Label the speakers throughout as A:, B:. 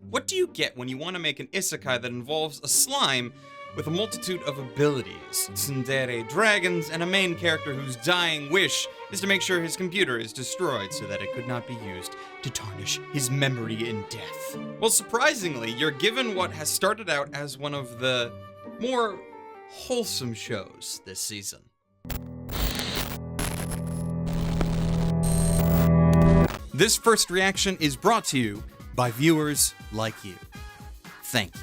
A: What do you get when you want to make an isekai that involves a slime with a multitude of abilities, tsundere dragons, and a main character whose dying wish is to make sure his computer is destroyed so that it could not be used to tarnish his memory in death? Well, surprisingly, you're given what has started out as one of the more wholesome shows this season. This first reaction is brought to you by viewers like you. Thank you.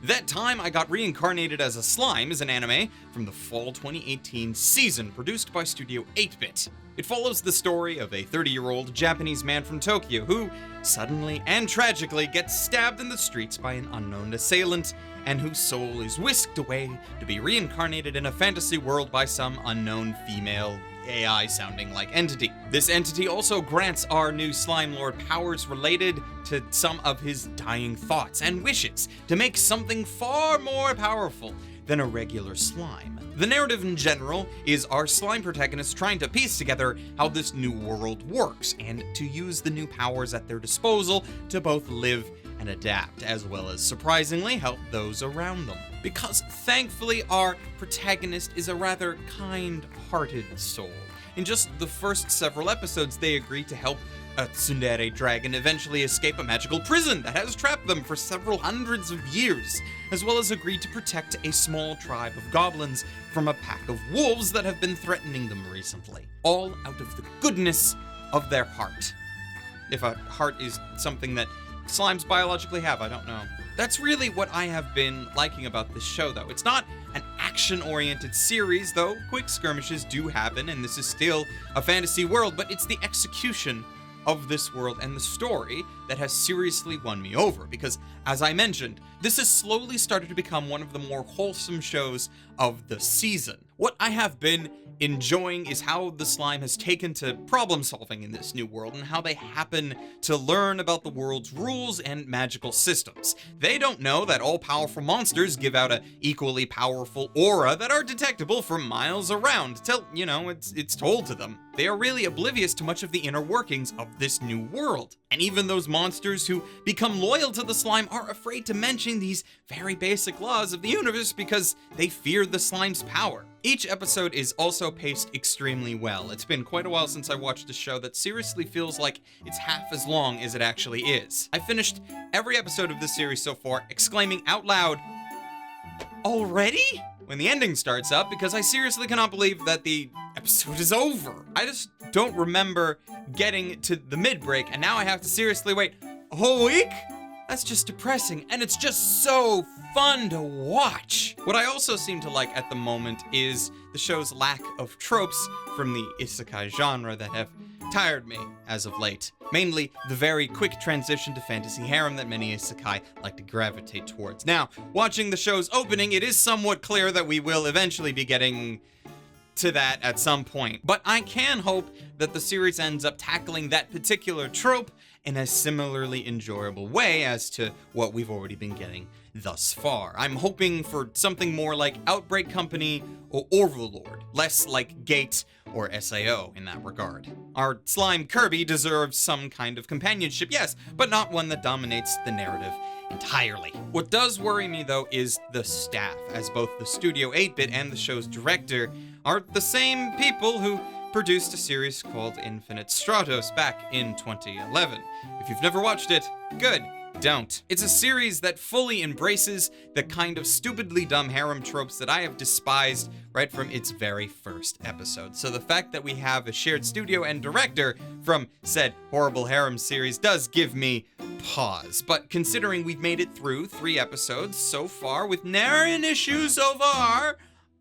A: That Time I Got Reincarnated as a Slime is an anime from the fall 2018 season produced by Studio 8-Bit. It follows the story of a 30-year-old Japanese man from Tokyo who suddenly and tragically gets stabbed in the streets by an unknown assailant and whose soul is whisked away to be reincarnated in a fantasy world by some unknown female AI sounding like entity. This entity also grants our new Slime Lord powers related to some of his dying thoughts and wishes to make something far more powerful than a regular slime. The narrative in general is our slime protagonist trying to piece together how this new world works and to use the new powers at their disposal to both live and adapt, as well as surprisingly help those around them. Because thankfully our protagonist is a rather kind-hearted soul. In just the first several episodes, they agree to help a tsundere dragon eventually escape a magical prison that has trapped them for several hundreds of years, as well as agree to protect a small tribe of goblins from a pack of wolves that have been threatening them recently. All out of the goodness of their heart. If a heart is something that slimes biologically have, I don't know. That's really what I have been liking about this show, though. It's not an action-oriented series, though quick skirmishes do happen, and this is still a fantasy world, but it's the execution of this world and the story that has seriously won me over, because, as I mentioned, this has slowly started to become one of the more wholesome shows of the season. What I have been enjoying is how the slime has taken to problem solving in this new world and how they happen to learn about the world's rules and magical systems. They don't know that all-powerful monsters give out an equally powerful aura that are detectable from miles around till, you know, it's told to them. They are really oblivious to much of the inner workings of this new world. And even those monsters who become loyal to the slime are afraid to mention these very basic laws of the universe because they fear the slime's power. Each episode is also paced extremely well. It's been quite a while since I watched a show that seriously feels like it's half as long as it actually is. I finished every episode of this series so far exclaiming out loud, "Already?" when the ending starts up, because I seriously cannot believe that the episode is over. I just don't remember getting to the mid-break, and now I have to seriously wait a whole week? That's just depressing, and it's just so fun to watch. What I also seem to like at the moment is the show's lack of tropes from the isekai genre that have tired me as of late. Mainly the very quick transition to fantasy harem that many isekai like to gravitate towards. Now, watching the show's opening, it is somewhat clear that we will eventually be getting to that at some point. But I can hope that the series ends up tackling that particular trope in a similarly enjoyable way as to what we've already been getting thus far. I'm hoping for something more like Outbreak Company or Overlord, less like Gate or SAO in that regard. Our slime Kirby deserves some kind of companionship, yes, but not one that dominates the narrative entirely. What does worry me, though, is the staff, as both the Studio 8-Bit and the show's director are the same people who produced a series called Infinite Stratos back in 2011. If you've never watched it, good. Don't. It's a series that fully embraces the kind of stupidly dumb harem tropes that I have despised right from its very first episode. So the fact that we have a shared studio and director from said horrible harem series does give me pause. But considering we've made it through 3 episodes so far with nary an issue so far,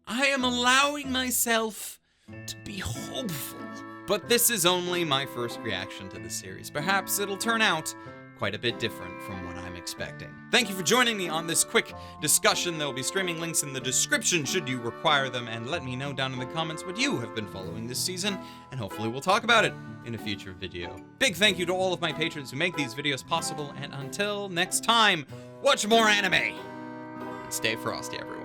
A: I am allowing myself to be hopeful. But this is only my first reaction to the series. Perhaps it'll turn out quite a bit different from what I'm expecting. Thank you for joining me on this quick discussion. There will be streaming links in the description should you require them, and let me know down in the comments what you have been following this season, and hopefully we'll talk about it in a future video. Big thank you to all of my patrons who make these videos possible, and until next time, watch more anime! And stay frosty, everyone.